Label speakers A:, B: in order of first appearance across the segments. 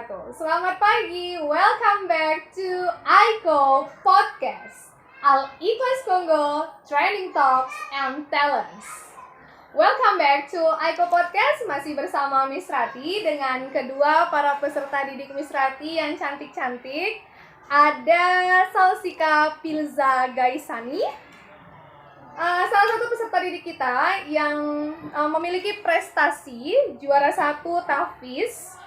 A: wabarakatuh. Selamat pagi, welcome back to Aiko Podcast, Al-Ikhlas Kongo, Training Talks and Talents. Welcome back to Aiko Podcast, masih bersama Miss Rati dengan kedua para peserta didik Miss Rati yang cantik-cantik. Ada Salsika Pilza Gaisani, salah satu peserta didik kita yang memiliki prestasi juara 1 tahfiz,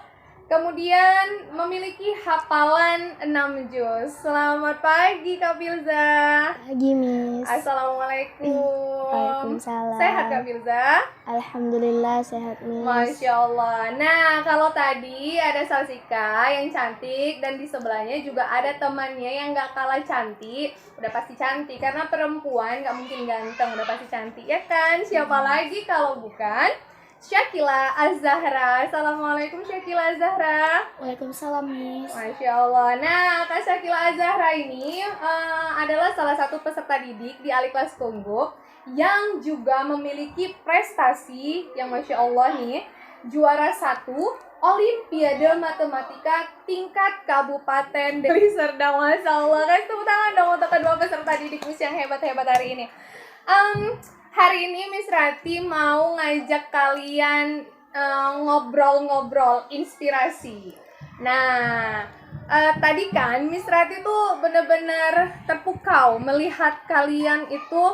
A: kemudian memiliki hafalan 6 juz. Selamat pagi Kak Pilza.
B: Pagi, Miss.
A: Assalamualaikum.
B: Waalaikumsalam.
A: Sehat Kak Pilza?
B: Alhamdulillah sehat, Miss.
A: Masya Allah. Nah, kalau tadi ada Salsika yang cantik dan di sebelahnya juga ada temannya yang gak kalah cantik. Udah pasti cantik, karena perempuan gak mungkin ganteng, udah pasti cantik ya kan? Siapa lagi kalau bukan Syakila Az-Zahra. Assalamualaikum Syakila Az-Zahra.
B: Waalaikumsalam, Miss.
A: Masya Allah. Nah, Kak Syakila Az-Zahra ini adalah salah satu peserta didik di Al-Ikhlas Kongo yang juga memiliki prestasi yang Masya Allah nih, juara 1 Olimpiade Matematika tingkat kabupaten dari Serdang. Masya Allah. Kasih tepuk tangan dong untuk kedua peserta didik Miss yang hebat-hebat hari ini. Hari ini Miss Rati mau ngajak kalian ngobrol-ngobrol inspirasi. Nah, tadi kan Miss Rati tuh bener-bener terpukau melihat kalian itu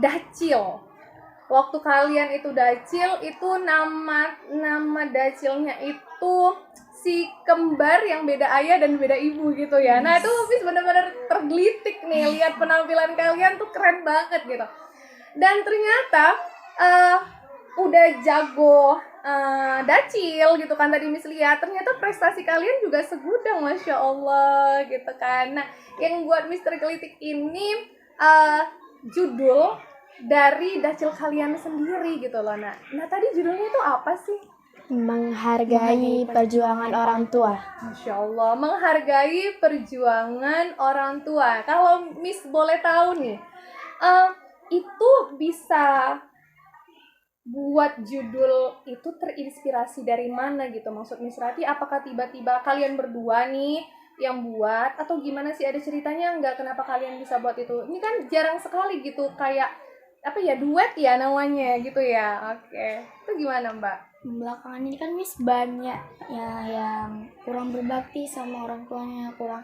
A: dacil. Waktu kalian itu dacil, itu nama dacilnya itu si kembar yang beda ayah dan beda ibu gitu ya. Nah, itu Miss bener-bener tergelitik nih lihat penampilan kalian tuh keren banget gitu. Dan ternyata udah jago dacil gitu kan, tadi Miss lihat ternyata prestasi kalian juga segudang, Masya Allah gitu kan. Nah, yang buat Miss tergelitik ini judul dari dacil kalian sendiri gitu loh. Nah tadi judulnya itu apa sih?
B: Menghargai perjuangan orang tua.
A: Masya Allah, menghargai perjuangan orang tua. Kalau Miss boleh tahu nih, itu bisa buat judul itu terinspirasi dari mana gitu? Maksud Miss Rati, apakah tiba-tiba kalian berdua nih yang buat, atau gimana sih, ada ceritanya nggak kenapa kalian bisa buat itu? Ini kan jarang sekali gitu, kayak apa ya, duet ya namanya gitu ya. Oke, itu gimana Mbak?
B: Belakangan ini kan Miss banyak ya yang kurang berbakti sama orang tuanya, kurang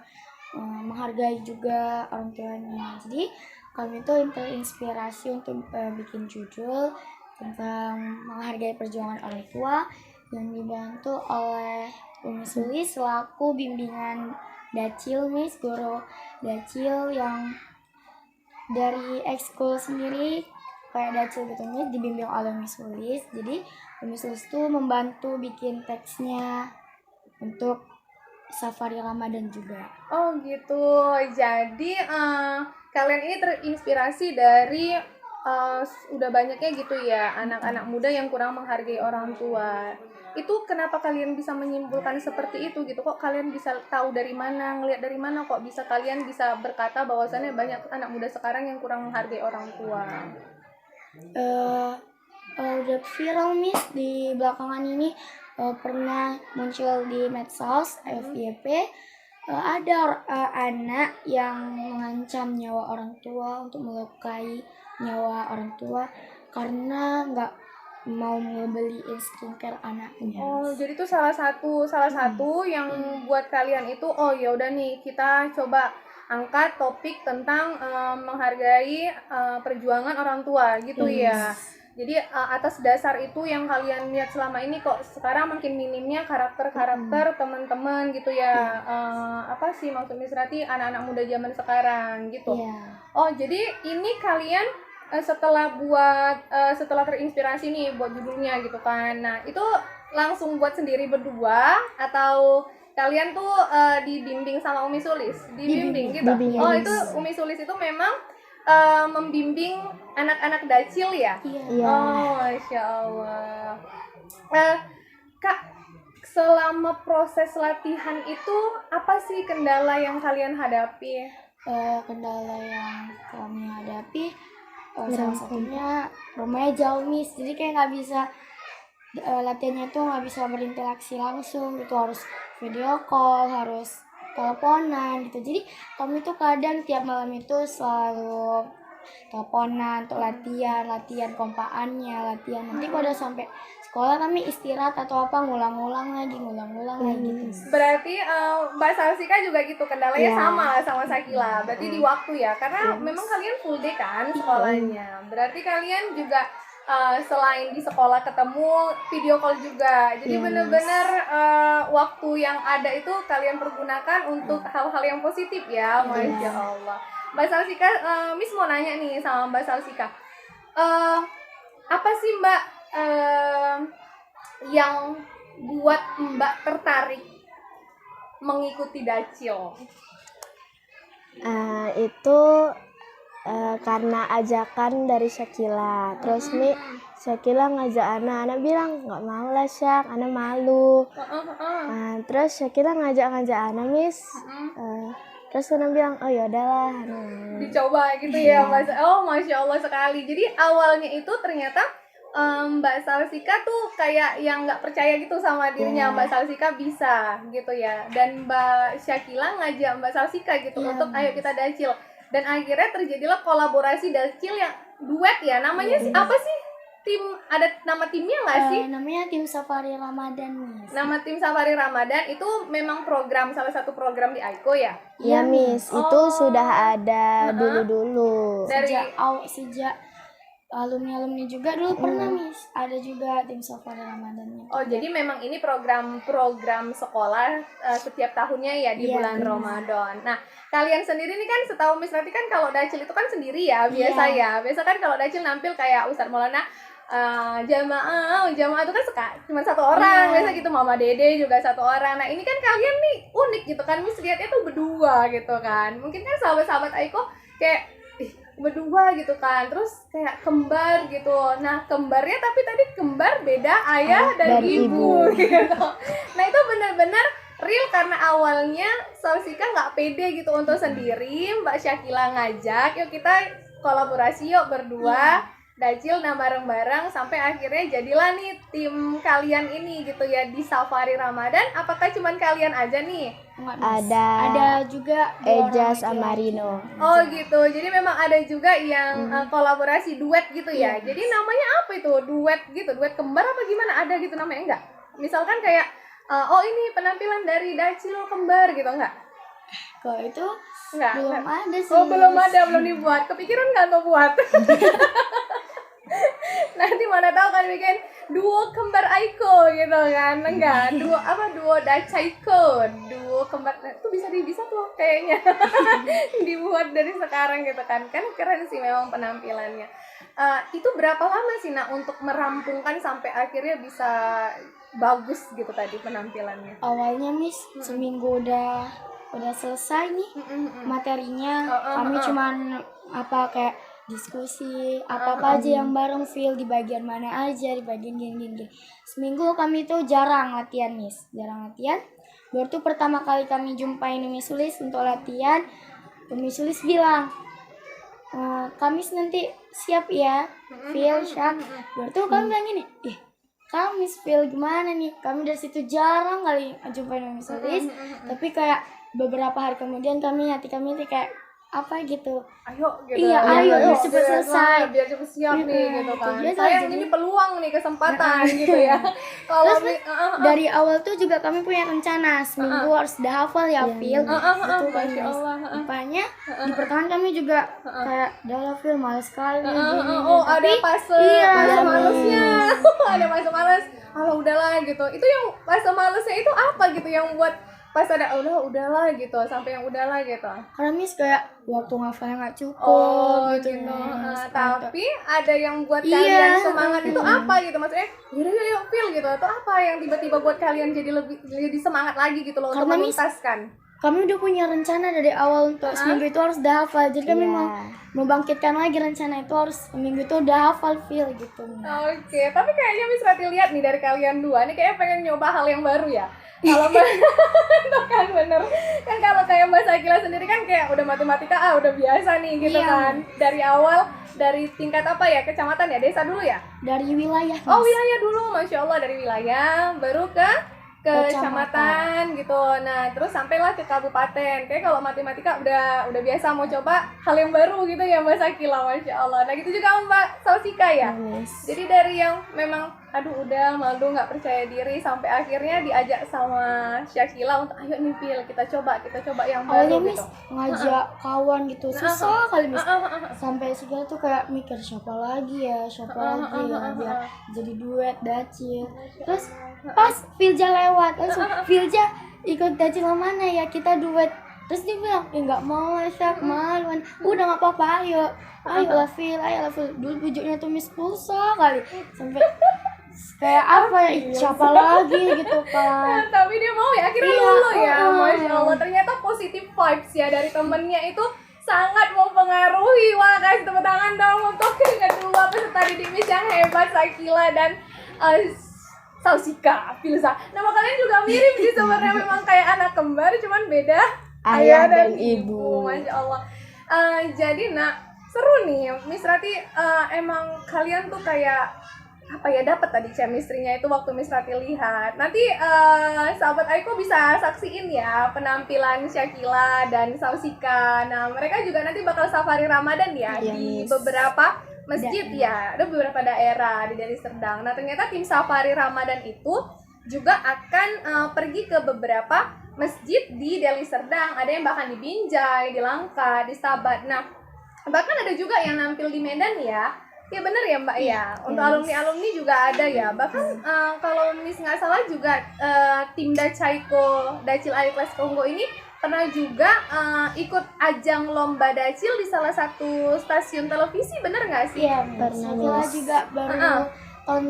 B: menghargai juga orang tuanya. Jadi kami itu terinspirasi untuk bikin judul tentang menghargai perjuangan orang tua yang dibantu oleh Umi Suli selaku bimbingan dacil, Miss, guru dacil yang dari ekskul sendiri kayak dacil gitu, Miss, dibimbing oleh Miss Sulis. Jadi Miss Sulis tuh membantu bikin teksnya untuk safari Ramadan juga.
A: Oh gitu. Jadi kalian ini terinspirasi dari udah banyaknya gitu ya anak-anak muda yang kurang menghargai orang tua. Itu kenapa kalian bisa menyimpulkan seperti itu gitu? Kok kalian bisa tahu dari mana, ngelihat dari mana kok bisa kalian bisa berkata bahwasannya banyak anak muda sekarang yang kurang menghargai orang tua?
B: Udah viral, Miss, di belakangan ini pernah muncul di medsos FYP. Ada anak yang mengancam nyawa orang tua untuk melukai nyawa orang tua karena nggak mau ngebeliin skincare anaknya.
A: Oh, jadi itu salah satu yang buat kalian itu, oh ya udah nih kita coba angkat topik tentang menghargai perjuangan orang tua gitu ya. Jadi atas dasar itu yang kalian lihat selama ini kok sekarang makin minimnya karakter teman-teman gitu ya. Apa sih maksud Miss Rati, anak-anak muda zaman sekarang gitu. Oh, jadi ini kalian setelah terinspirasi nih buat judulnya gitu kan. Nah, itu langsung buat sendiri berdua atau kalian tuh dibimbing sama Umi Sulis? Dibimbing gitu. Oh, itu Umi Sulis itu memang membimbing anak-anak dacil ya?
B: Iya.
A: Oh, Masya Allah. Kak, selama proses latihan itu apa sih kendala yang kalian hadapi?
B: Kendala yang kami hadapi salah satunya rumahnya jauh, Miss, jadi kayak nggak bisa latihannya tuh nggak bisa berinteraksi langsung gitu, harus video call, harus teleponan gitu. Jadi kami tuh kadang tiap malam itu selalu teleponan untuk latihan kompaannya, latihan. Nanti kalau udah sampai sekolah kami istirahat atau apa, ngulang-ngulang lagi gitu.
A: Berarti Mbak Salsika juga gitu, kendalanya
B: Iya.
A: sama lah sama Sakila. Berarti di waktu ya, karena memang kalian full day kan sekolahnya. Berarti kalian juga selain di sekolah ketemu, video call juga. Jadi benar-benar waktu yang ada itu kalian pergunakan untuk hal-hal yang positif ya, Masya Allah. Mbak Salsika, Miss mau nanya nih sama Mbak Salsika. Apa sih Mbak yang buat Mbak tertarik mengikuti Dacil?
C: Itu karena ajakan dari Syakila. Terus Syakila ngajak anak bilang nggak mau lah Syak, anak malu. Terus Syakila ngajak anak Miss. Terus anak bilang oh ya udahlah.
A: Dicoba gitu ya Mas. Oh Masya Allah sekali. Jadi awalnya itu ternyata Mbak Salsika tuh kayak yang nggak percaya gitu sama dirinya. Mbak Salsika bisa gitu ya. Dan Mbak Syakila ngajak Mbak Salsika gitu untuk ayo kita Dacil. Dan akhirnya terjadilah kolaborasi Dacil yang duet ya. Namanya sih apa sih? Ada nama timnya nggak sih?
B: Namanya Tim Safari Ramadan, Miss.
A: Nama Tim Safari Ramadan itu memang salah satu program di Aiko ya?
C: Iya Miss, itu sudah ada dulu-dulu.
B: Sejak alumni juga dulu pernah Miss, ada juga Tim Safari Ramadannya.
A: Oh jadi memang ini program sekolah setiap tahunnya ya di bulan Ramadan. Nah kalian sendiri nih kan setahu Miss Rati kan kalau Dacil itu kan sendiri ya biasa ya. Biasa kan kalau Dacil nampil kayak Ustadz Maulana jamaah itu kan cuma satu orang, biasa gitu. Mama Dede juga satu orang. Nah ini kan kalian nih unik gitu kan, Miss lihatnya tuh berdua gitu kan. Mungkin kan sahabat-sahabat Aiko kayak berdua gitu kan, terus kayak kembar gitu. Nah kembarnya tapi tadi kembar beda ayah dan ibu gitu. Nah itu benar-benar real karena awalnya Salsika nggak pede gitu untuk sendiri. Mbak Syakila ngajak, yuk kita kolaborasi yuk berdua Dacil bareng-bareng sampai akhirnya jadilah nih tim kalian ini gitu ya di Safari Ramadan. Apakah cuman kalian aja nih?
C: Ada
B: juga
C: Eja sama Rino.
A: Oh gitu, jadi memang ada juga yang kolaborasi duet gitu ya. Jadi namanya apa itu? Duet gitu, duet kembar apa gimana? Ada gitu namanya enggak? Misalkan kayak oh ini penampilan dari Dacil kembar gitu enggak?
B: Kalau itu
A: enggak,
B: belum ada sih.
A: Oh belum ada, belum dibuat. Kepikiran nggak tuh buat? Nanti mana tahu kan bikin duo kembar Aiko gitu kan. Enggak, duo Dacaiko, duo kembar itu bisa tuh kayaknya dibuat dari sekarang gitu kan. Kan keren sih memang penampilannya. Itu berapa lama sih Nak untuk merampungkan sampai akhirnya bisa bagus gitu tadi penampilannya?
B: Awalnya Miss seminggu udah selesai nih materinya. Kami cuman kayak diskusi apa aja yang bareng feel di bagian mana aja, di bagian gini. Seminggu kami tuh jarang latihan Miss, baru tuh pertama kali kami jumpain Umi Sulis untuk latihan. Umi Sulis bilang Kamis nanti siap ya feel Syak. Baru tuh kami bilang gini, Kamis feel gimana nih, kami dari situ jarang kali jumpain Umi Sulis. Tapi kayak beberapa hari kemudian hati kami tuh kayak apa gitu,
A: ayo gitu.
B: Iya, ayo biar cepet selesai,
A: biar cepet siap nih gitu kan.
B: Iya,
A: Sayang ini peluang nih, kesempatan gitu ya. Kalau
B: dari awal tuh juga kami punya rencana seminggu harus udah hafal ya feel. Itu
A: Masya Allah.
B: Rupanya di pertengahan kami juga kayak udah feel males sekali.
A: Oh ada fase malesnya. Ada fase males. Kalau udahlah gitu. Itu yang fase malesnya itu apa gitu yang buat pas ada udahlah gitu sampai yang udahlah gitu?
B: Karena Miss kayak waktu ngafalnya nggak cukup.
A: Oh gitu. Tapi ada yang buat kalian semangat itu apa gitu, maksudnya yuk feel gitu atau apa yang tiba-tiba buat kalian jadi semangat lagi gitu loh untuk menuntaskan?
B: kami udah punya rencana dari awal untuk seminggu itu harus udah hafal. Jadi kami mau membangkitkan lagi rencana itu harus seminggu itu udah hafal feel gitu.
A: Oke, tapi kayaknya Miss Rati lihat nih dari kalian dua nih kayaknya pengen nyoba hal yang baru ya. Kalau Tuh kan bener kan, kalau kayak Mbak Sakila sendiri kan kayak udah matematika udah biasa nih gitu kan. Dari awal dari tingkat apa ya, kecamatan ya, desa dulu ya?
B: Dari wilayah.
A: Oh wilayah dulu, Masya Allah, dari wilayah baru ke kecamatan gitu. Nah terus sampailah ke kabupaten. Kayak kalau matematika udah biasa, mau coba hal yang baru gitu ya Mbak Sakila, Masya Allah. Nah gitu juga Mbak Salsika ya. Jadi dari yang memang udah malu nggak percaya diri sampai akhirnya diajak sama Syakila untuk ayo nih Pil, kita coba yang baru
B: awalnya
A: gitu.
B: Ngajak kawan gitu susah kali Miss. Sampai segala tuh kayak mikir siapa lagi ya biar jadi duet Dacil. Terus pas Filja lewat langsung Filja ikut Dacil mana ya, kita duet. Terus dia bilang nggak mau Syak, maluan. Udah nggak apa-apa, ayolah Fil. Dulu bujuknya tuh Miss pulsa kali sampai kayak apa ya, siapa lagi gitu kan.
A: Tapi dia mau ya akhirnya lulu ya. Masya Allah, ternyata positive vibes ya dari temennya itu sangat mempengaruhi. Wah, kasih tepuk tangan dong untuk kedua peserta didik Miss yang hebat, Sakila dan Salsika, Filza. Nama kalian juga mirip sih sebenarnya, memang kayak anak kembar, cuman beda
C: ayah dan ibu.
A: Masya Allah. Jadi seru nih Miss Rati, emang kalian tuh kayak apa ya, dapat tadi chemistry-nya itu waktu Miss Rati lihat. Nanti sahabat Aiko bisa saksiin ya penampilan Syakila dan Salsika. Nah mereka juga nanti bakal safari Ramadan ya di beberapa masjid ya, ada beberapa daerah di Deli Serdang. Nah ternyata tim safari Ramadan itu juga akan pergi ke beberapa masjid di Deli Serdang. Ada yang bahkan di Binjai, di Langka, di Stabat. Nah bahkan ada juga yang nampil di Medan ya. Ya benar ya Mbak ya. Untuk alumni juga ada ya. Bahkan kalau Miss nggak salah juga tim Dacaiko, Dacil Aliklas Kongo ini pernah juga ikut ajang lomba Dacil di salah satu stasiun televisi, bener nggak sih?
B: Iya, pernah juga baru tahun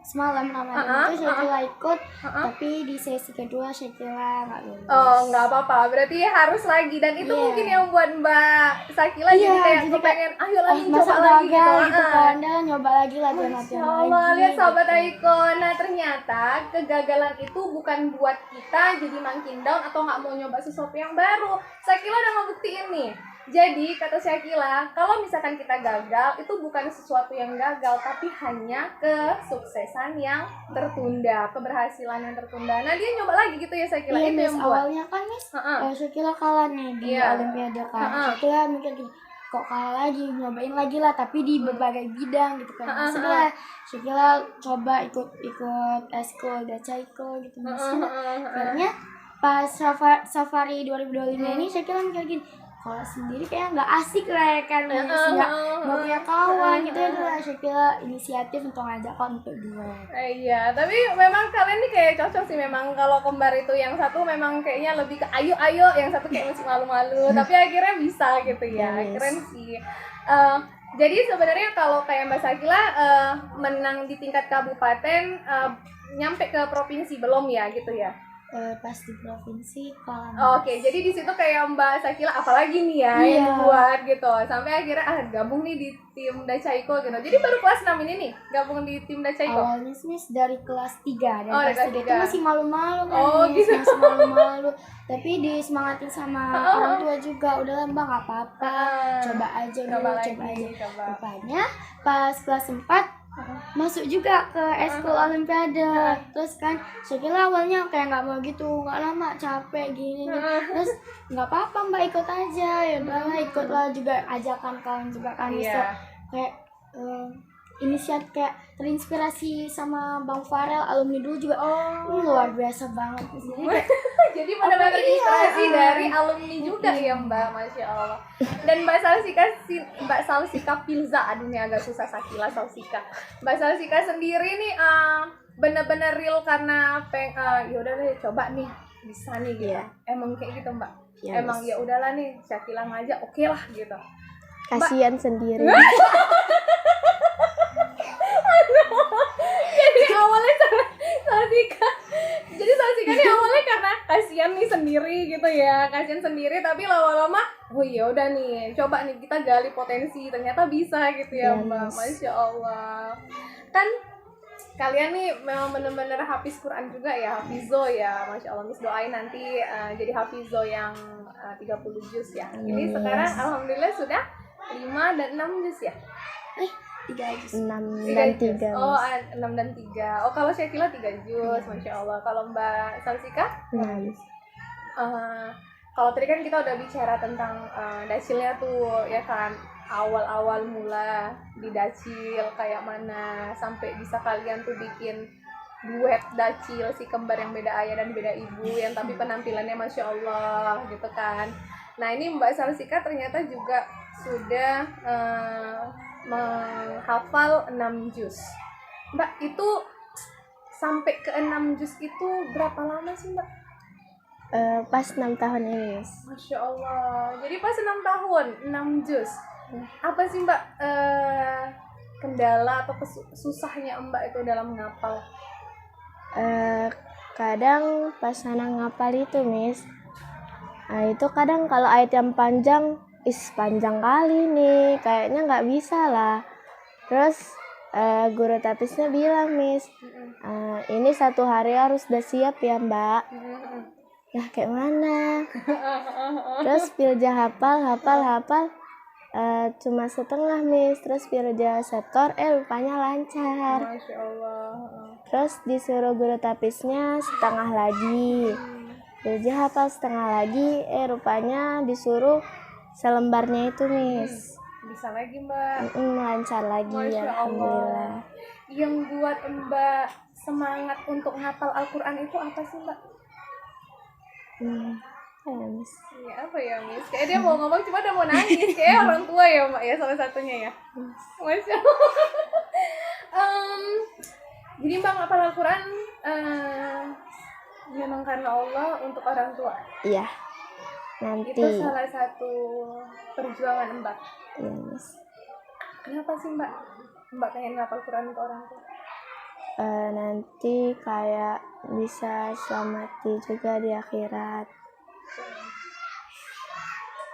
B: semalam namanya itu Syakila ikut, tapi di sesi kedua Syakila nggak lulus.
A: Oh nggak apa-apa, berarti harus lagi. Dan itu mungkin yang buat Mbak Sakila jadi kayak kepengen ayo lagi coba lagi
B: gitu kan, dan nyoba lagi latihan
A: Allah, lihat sahabat Aiko. Nah ternyata kegagalan itu bukan buat kita jadi makin down atau nggak mau nyoba sesuatu yang baru. Sakila udah ngebuktiin nih. Jadi kata Syakila, kalau misalkan kita gagal itu bukan sesuatu yang gagal, tapi hanya kesuksesan yang tertunda, keberhasilan yang tertunda. Nah dia nyoba lagi gitu ya Syakila.
B: Iya,
A: itu yang buat.
B: awalnya kan Miss Syakila kalah nih di Olimpiade kan. Syakila mikir gini, kok kalah lagi, nyobain lagi lah tapi di berbagai bidang gitu kan. Setelah Syakila coba ikut eskul Dacaiko gitu Miss. Akhirnya pas safari 2025 ini Syakila mikir gini, kalau sendiri kayak nggak asik lah ya kan, nggak punya kawan gitu ya. Itulah Syakila inisiatif untuk ngajak kawan untuk duet.
A: Iya, tapi memang kalian nih kayak cocok sih. Memang kalau kembar itu yang satu memang kayaknya lebih ke ayo, yang satu kayak masih malu-malu, tapi akhirnya bisa gitu ya. Keren sih. Jadi sebenarnya kalau kayak Mbak Sakila menang di tingkat kabupaten, nyampe ke provinsi belum ya gitu ya?
B: Pas di provinsi kalah.
A: Oke, jadi di situ kayak Mbak Sakila apalagi nih ya yang buat gitu. Sampai akhirnya gabung nih di tim Dacaiko gitu. Jadi baru kelas 6 ini nih gabung di tim Dacaiko.
B: Awalnya Miss dari kelas 3 dan kelas 3 itu masih malu-malu kan.
A: Gitu.
B: Masih malu-malu. Tapi disemangatin sama orang tua juga. Udahlah Mbak, enggak apa-apa. Coba aja dulu, coba aja. Rupanya pas kelas 4 masuk juga ke eskul Olimpiade. Terus kan Syakila awalnya kayak nggak mau gitu, nggak lama, capek gini. Terus nggak apa-apa Mbak, ikut aja. Ya udahlah, ikutlah juga, ajakan kawan juga kan. Bisa kayak inisiatif, kayak terinspirasi sama Bang Farel, alumni dulu juga. Luar biasa banget.
A: Jadi benar-benar inspirasi dari alumni juga ya Mbak, Masya Allah. Dan Mbak Salsika Filza, aduh ini agak susah Sakila Salsika. Mbak Salsika sendiri nih benar-benar real karena yaudah deh coba nih bisa nih gitu. Emang kayak gitu Mbak. Emang ya udahlah nih Syakila ngajak, oke lah gitu.
C: Kasihan sendiri.
A: Jadi awalnya Salsika Jadi Salsika nih awalnya karena kasihan nih sendiri gitu ya, kasihan sendiri, tapi lama-lama oh iya udah nih coba nih kita gali potensi, ternyata bisa gitu ya Mbak. Masya Allah. Kan kalian nih memang bener-bener hafiz Quran juga ya, hafizo ya, Masya Allah. Miss doain nanti jadi hafizo yang 30 juz ya. Ini sekarang alhamdulillah sudah 5 dan 6 juz ya.
B: 3 juz.
C: 6 dan 3.
A: Oh, 6 dan 3. Oh, kalau Syakila 3 juz, Masya Allah. Kalau Mbak Salsika? Kalau tadi kan kita udah bicara tentang dacilnya tuh, ya kan, awal-awal mula di dacil kayak mana, sampai bisa kalian tuh bikin duet dacil si kembar yang beda ayah dan beda ibu, yang tapi penampilannya Masya Allah gitu kan. Nah ini Mbak Salsika ternyata juga sudah menghafal 6 juz. Mbak, itu sampai ke 6 juz itu berapa lama sih Mbak?
C: Pas 6 tahun ini.
A: Masya Allah. Jadi pas 6 tahun, 6 juz. Apa sih Mbak kendala atau susahnya Mbak itu dalam ngapal?
C: Kadang pas anak ngapal itu Miss, itu kadang kalau ayat yang panjang, panjang kali nih, kayaknya nggak bisa lah. Terus guru tapisnya bilang Miss, ini 1 hari harus udah siap ya Mbak. Nah kayak mana? Terus pilja hafal, cuma setengah Miss. Terus pilja setor, rupanya lancar.
A: Masya Allah.
C: Terus disuruh guru tapisnya setengah lagi. Pilja hafal setengah lagi, rupanya disuruh selembarnya itu Miss.
A: Bisa lagi Mbak.
C: Lancar lagi.
A: Masya
C: Alhamdulillah.
A: Allah. Yang buat Mbak semangat untuk ngapal Al-Quran itu apa sih Mbak?
C: Miss.
A: Iya apa ya Miss? Kayak dia mau ngomong cuma udah mau nangis. Kayak orang tua ya Mbak ya, salah satunya ya. Masya Allah. Jadi Mbak ngapal Al-Quran memang karena Allah untuk orang tua.
C: Iya. Nanti.
A: Itu salah satu perjuangan Mbak.
C: Iya Miss.
A: Kenapa sih Mbak? Mbak pengen ngapal Quran untuk orang tua?
C: Nanti kayak bisa selamati juga di akhirat.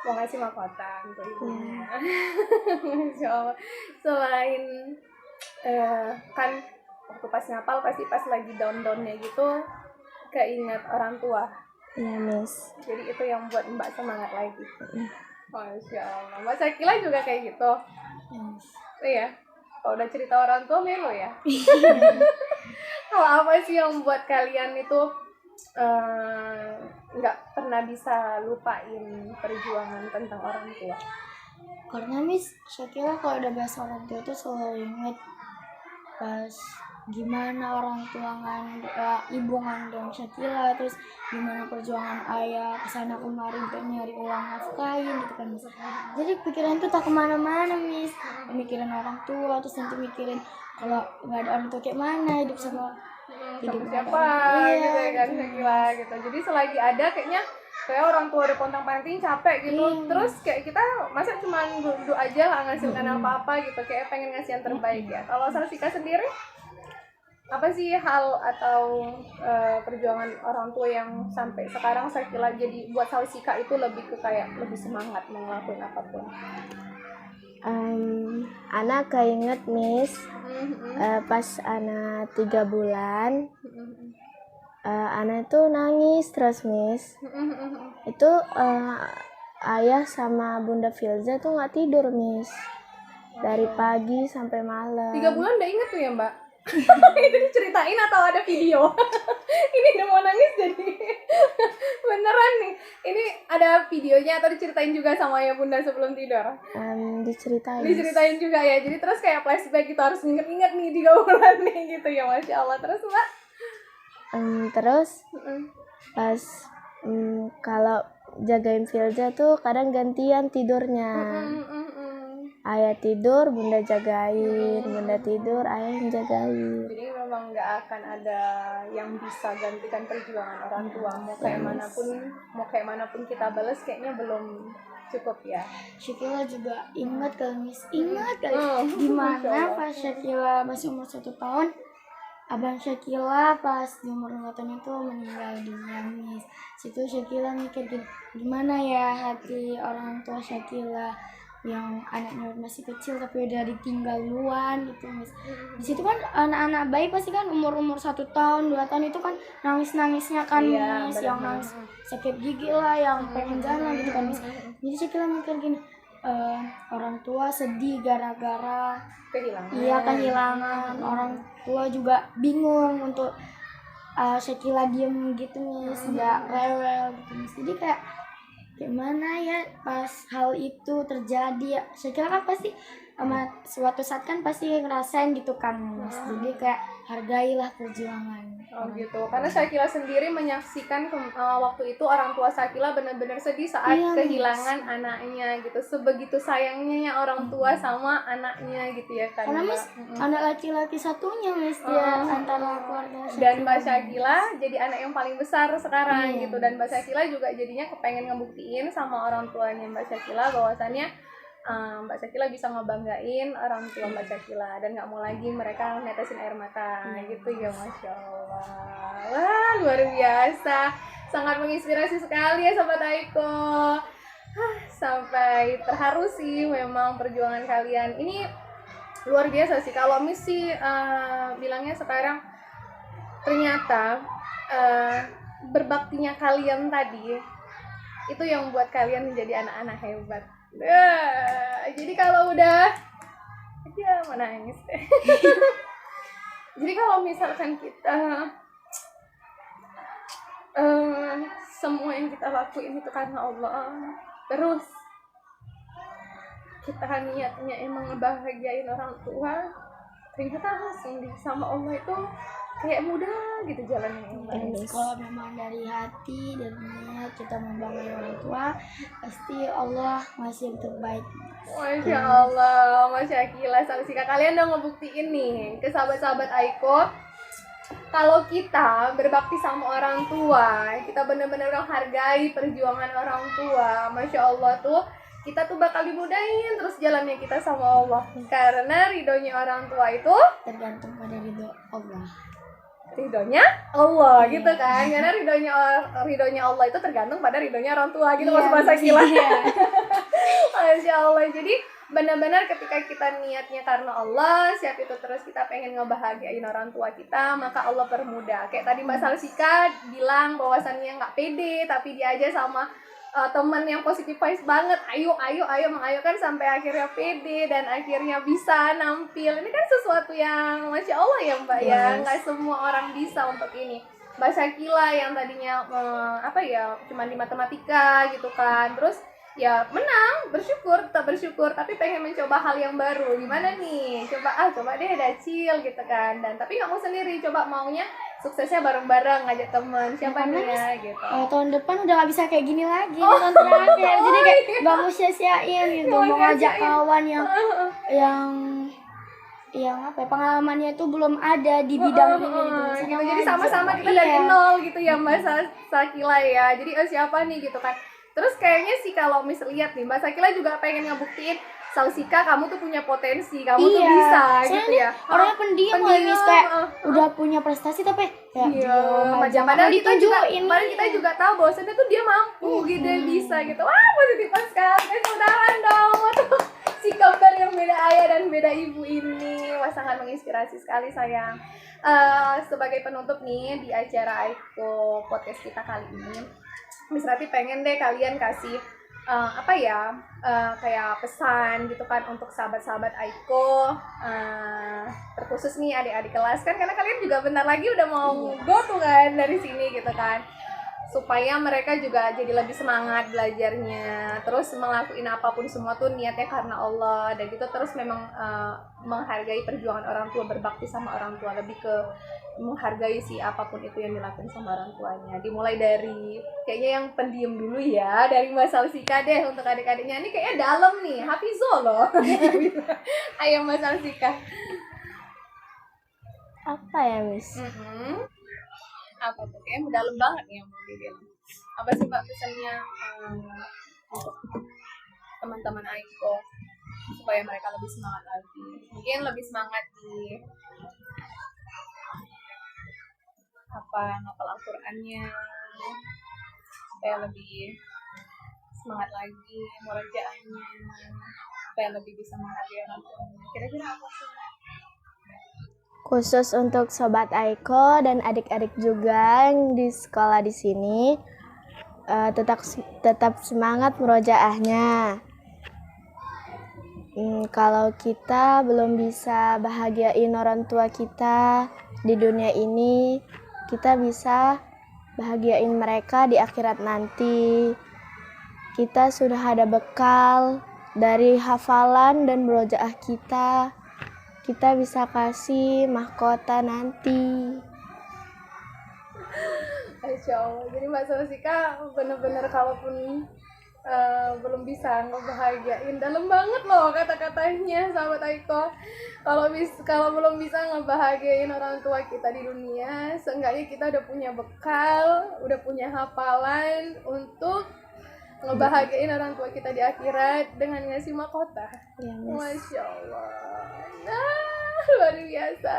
A: Mau ngasih mahkota untuk ibunya. Masya Allah. Selain kan waktu pas ngapal pasti pas lagi down-downnya gitu keinget orang tua.
C: Iya Miss.
A: Jadi itu yang buat Mbak semangat lagi. Masya Allah. Mbak Syakila juga kayak gitu. Iya. Kalau udah cerita orang tua melo ya. Kalau apa sih yang buat kalian itu nggak pernah bisa lupain perjuangan tentang orang tua?
B: Karena Miss Syakila kalau udah bahas orang tua tuh selalu inget pas gimana orang tua ibu ngandung Syakila, terus gimana perjuangan ayah kesana kemari untuk nyari uang nafkahin gitu kan Miss. Jadi pikiran tuh tak kemana-mana Miss, mikirin orang tua, terus nanti mikirin kalau nggak ada orang tua kayak mana hidup sama
A: siapa gitu ya kan Syakila gitu. Jadi selagi ada kayaknya kayak orang tua udah pontang-panting capek gitu, terus kayak kita masa cuma duduk aja nggak ngasilkan apa-apa gitu, kayak pengen ngasih yang terbaik ya. Kalau Salsika sendiri apa sih hal atau perjuangan orang tua yang sampai sekarang Syakila jadi buat Salsika itu lebih ke kayak lebih semangat mau ngelakuin apapun?
C: Anak keinget Miss, pas anak 3 bulan, anak itu nangis terus Miss. Itu ayah sama Bunda Filza tuh nggak tidur Miss, dari pagi sampai malam.
A: 3 bulan udah inget tuh ya Mbak? Itu diceritain atau ada video? Ini udah mau nangis jadi beneran nih. Ini ada videonya atau diceritain juga sama ya Bunda sebelum tidur?
C: Diceritain
A: juga ya. Jadi terus kayak flashback kita harus inget-inget nih 3 bulan nih gitu ya. Masya Allah. Terus Mbak?
C: Terus pas kalau jagain Filza tuh kadang gantian tidurnya. Ayah tidur, Bunda jagain, Bunda tidur, ayah yang jagain.
A: Jadi memang nggak akan ada yang bisa gantikan perjuangan orang tua. Mau kayak manapun kita balas kayaknya belum cukup ya.
B: Syakila juga ingat kali Miss, gimana pas Syakila masih umur 1 tahun, abang Syakila pas di umur 5 tahun itu meninggal dunia, Miss. Situ Syakila mikir gimana ya hati orang tua Syakila yang anaknya masih kecil tapi udah ditinggal duluan gitu, Miss. Di situ kan anak-anak bayi pasti kan umur 1 tahun 2 tahun itu kan nangis-nangisnya kan,
A: Iya,
B: Miss,
A: benar.
B: yang nangis sakit gigi lah, yang pengen jalan gitu kan, Miss. Jadi Syakila mikir gini, orang tua sedih gara-gara kehilangan, orang tua juga bingung untuk Syakila diem gitu, Miss, nggak rewel gitu, Miss. Jadi kayak gimana ya pas hal itu terjadi ya, Syakila kan pasti suatu saat kan pasti ngerasain gitu kan, Miss. Jadi kayak hargailah perjuangan.
A: Oh gitu, karena Syakila sendiri menyaksikan waktu itu orang tua Syakila benar-benar sedih saat
B: Iya,
A: kehilangan anaknya gitu. Sebegitu sayangnya orang tua sama anaknya gitu ya kan.
B: Karena,
A: Mbak?
B: Miss, anak laki-laki satunya, Miss, dia antara keluarga
A: Dan Mbak Syakila jadi anak yang paling besar sekarang
B: Iya.
A: gitu. Dan Mbak Syakila juga jadinya kepengen ngebuktiin sama orang tuanya Mbak Syakila bahwasannya Mbak Syakila bisa ngebanggain orang tua Mbak Syakila dan nggak mau lagi mereka netesin air mata gitu ya, Masya Allah. Wah, luar biasa, sangat menginspirasi sekali ya Sobat Aiko. Sampai terharu sih memang perjuangan kalian ini luar biasa sih. Kalau Miss sih bilangnya sekarang ternyata berbaktinya kalian tadi itu yang buat kalian menjadi anak-anak hebat. Jadi kalau udah dia mau nangis. Jadi kalau misalkan kita semua yang kita lakuin itu karena Allah, terus kita niatnya emang ngebahagiain orang tua, ternyata langsung sama Allah itu kayak mudah gitu jalannya.
B: Kalau memang dari hati dan niat kita membangun orang tua, pasti Allah ngasih yang terbaik.
A: Masya Allah, Masya Syakila, Salsika, kalian udah ngebuktiin nih ke sahabat-sahabat Aiko kalau kita berbakti sama orang tua, kita benar-benar menghargai perjuangan orang tua, Masya Allah tuh kita tuh bakal dimudahin terus jalannya kita sama Allah, karena ridhonya orang tua itu
B: Tergantung pada ridho Allah.
A: ridhonya Allah gitu kan, karena ridhonya Allah itu tergantung pada ridhonya orang tua gitu, Mas Syakila. Masya Allah. Jadi benar-benar ketika kita niatnya karena Allah, siap itu terus kita pengen ngebahagiain orang tua kita, maka Allah permudah. Kayak tadi Mbak Salsika bilang bahwasannya nggak pede, tapi dia aja sama teman yang positif vibes banget, ayo mengayokan sampai akhirnya pede dan akhirnya bisa nampil. Ini kan sesuatu yang Masya Allah ya Mbak ya, nggak semua orang bisa untuk ini. Mbak Syakila yang tadinya cuma di matematika gitu kan, terus ya menang, tetap bersyukur, tapi pengen mencoba hal yang baru. Gimana nih? Coba deh dacil gitu kan. Dan tapi nggak mau sendiri, coba maunya suksesnya bareng-bareng, ngajak temen siapa nih ya gitu.
B: Tahun depan udah gak bisa kayak gini lagi, tahun terakhir. Jadi kayak gak mau sia-siain gitu, mau ngajak kawan yang pengalamannya itu belum ada di bidang ini gitu.
A: Jadi sama-sama kita dari nol gitu ya Mbak Syakila ya. Jadi siapa nih gitu kan. Terus kayaknya sih kalau lihat nih Mbak Syakila juga pengen ngebuktiin Salsika, kamu tuh punya potensi, kamu tuh bisa gitu ya.
B: Orangnya pendiam, kayak udah punya prestasi tapi
A: macam padahal kita juga tahu bahwasannya tuh dia mampu gitu, bisa gitu. Wah, positif sekali. Saudara dong untuk si kembar yang beda ayah dan beda ibu ini. Wah, sangat menginspirasi sekali sayang. Sebagai penutup nih di acara Aiko podcast kita kali ini, Miss Rati pengen deh kalian kasih kayak pesan gitu kan untuk sahabat-sahabat Aiko, terkhusus nih adik-adik kelas kan, karena kalian juga bentar lagi udah mau go tuh kan dari sini gitu kan, supaya mereka juga jadi lebih semangat belajarnya, terus ngelakuin apapun semua tuh niatnya karena Allah, dan gitu terus memang menghargai perjuangan orang tua, berbakti sama orang tua, lebih ke menghargai sih apapun itu yang dilakukan sama orang tuanya. Dimulai dari kayaknya yang pendiam dulu ya, dari Mbak Salsika deh untuk adik-adiknya. Ini kayaknya dalam nih, Hafizo loh. Ayo Mbak Salsika.
C: Apa ya, Miss?
A: Apa tuh? Kayaknya dalam banget nih yang mau dibilang. Apa sih Mbak pesannya untuk teman-teman Aiko supaya mereka lebih semangat lagi? Mungkin lebih semangat di hafal Al-Qur'annya supaya lebih semangat lagi murojaahnya, supaya lebih bisa menghargai orang tuanya. Kira-kira apa sih?
C: Khusus untuk Sobat Aiko dan adik-adik juga yang di sekolah di sini, tetap semangat murojaahnya. Kalau kita belum bisa bahagiain orang tua kita di dunia ini, kita bisa bahagiain mereka di akhirat nanti. Kita sudah ada bekal dari hafalan dan murojaah kita. Kita bisa kasih mahkota nanti.
A: Masya Allah. Jadi Mbak Salsika bener-bener kalaupun belum bisa ngebahagiain, dalam banget loh kata-katanya sahabat Aiko. Kalau belum bisa ngebahagiain orang tua kita di dunia, seenggaknya kita udah punya bekal, udah punya hafalan untuk ngebahagiain orang tua kita di akhirat dengan ngasih mahkota.
C: Ya,
A: Masya Allah. Nah, luar biasa.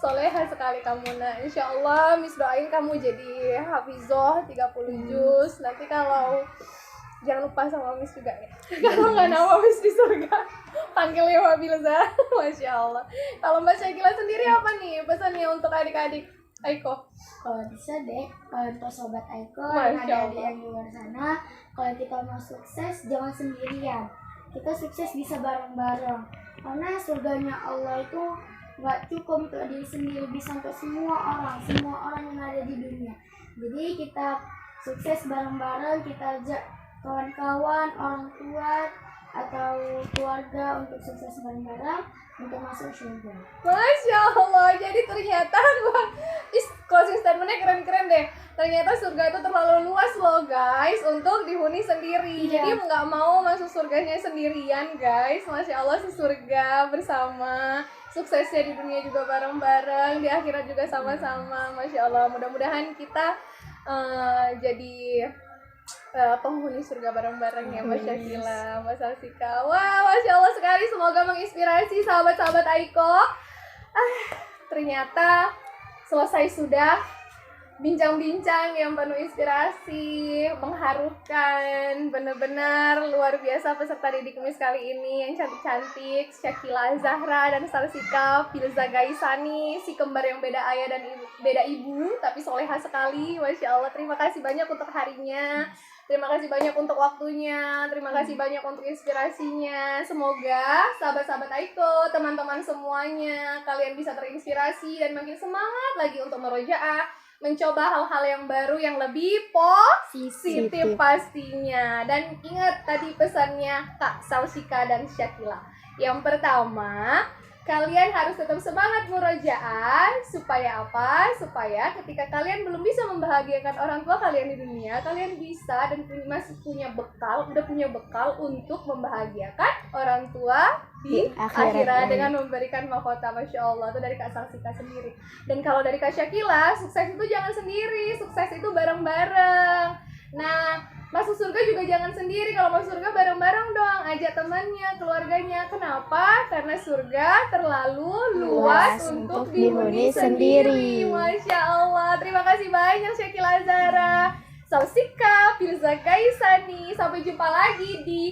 A: Soleha sekali kamu, nah insya Allah Miss doain kamu jadi hafizoh 30 juz. Nanti kalau jangan lupa sama Miss juga ya. Kalau nggak nama Miss di surga, panggilnya Wabilza. Masya Allah. Kalau Mbak Syakila sendiri apa nih pesannya untuk adik-adik Aiko?
B: Kalau bisa deh, untuk Sobat Aiko
A: Masya
B: yang ada
A: Allah.
B: yang di luar sana, kalau kita mau sukses jangan sendirian. Kita sukses bisa bareng-bareng. Karena surganya Allah itu nggak cukup untuk diri sendiri, bisa untuk semua orang yang ada di dunia. Jadi kita sukses bareng-bareng, kita ajak kawan-kawan, orang tua atau keluarga untuk sukses bareng-bareng untuk masuk surga.
A: Masya Allah, jadi ternyata closing statementnya keren-keren deh. Ternyata surga itu terlalu luas loh guys untuk dihuni sendiri.
B: Iya.
A: Jadi nggak mau masuk surganya sendirian guys. Masya Allah, sesurga bersama. Suksesnya di dunia juga bareng-bareng, di akhirat juga sama-sama. Masya Allah, mudah-mudahan kita jadi penghuni surga bareng-bareng ya Mbak Syakila, Mbak Salsika. Wah, Masya Allah sekali, semoga menginspirasi sahabat-sahabat Aiko. Ternyata selesai sudah bincang-bincang yang penuh inspirasi, mengharukan, benar-benar luar biasa peserta didik Miss kali ini yang cantik-cantik, Syakila Zahra dan Salsika Filza Gaisani, si kembar yang beda ayah dan beda ibu, tapi soleha sekali, Masya Allah. Terima kasih banyak untuk harinya, terima kasih banyak untuk waktunya, terima kasih banyak untuk inspirasinya. Semoga sahabat-sahabat Aiko, teman-teman semuanya, kalian bisa terinspirasi dan makin semangat lagi untuk merojaah, mencoba hal-hal yang baru yang lebih positif pastinya. Dan ingat tadi pesannya Kak Salsika dan Syakila. Yang pertama, kalian harus tetap semangat murojaah. Supaya apa? Supaya ketika kalian belum bisa membahagiakan orang tua kalian di dunia, kalian bisa dan masih punya bekal, udah punya bekal untuk membahagiakan orang tua di akhirat dengan memberikan mahkota. Masya Allah, itu dari Kak Salsika sendiri. Dan kalau dari Kak Syakila, sukses itu jangan sendiri, sukses itu bareng-bareng. Nah, masuk surga juga jangan sendiri. Kalau masuk surga bareng-bareng dong, ajak temannya, keluarganya. Kenapa? Karena surga terlalu luas untuk dihuni sendiri. Masya Allah, terima kasih banyak Syakila Zahra, Salsika, Filza Gaisani. Sampai jumpa lagi di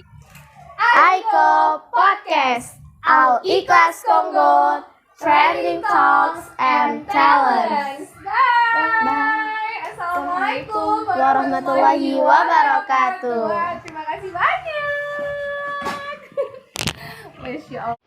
C: Aiko Podcast, Al Ikhlas Kongo, Trending Talks and Talents.
A: Bye. Assalamualaikum
C: warahmatullahi wabarakatuh.
A: Terima kasih banyak. Masya Allah.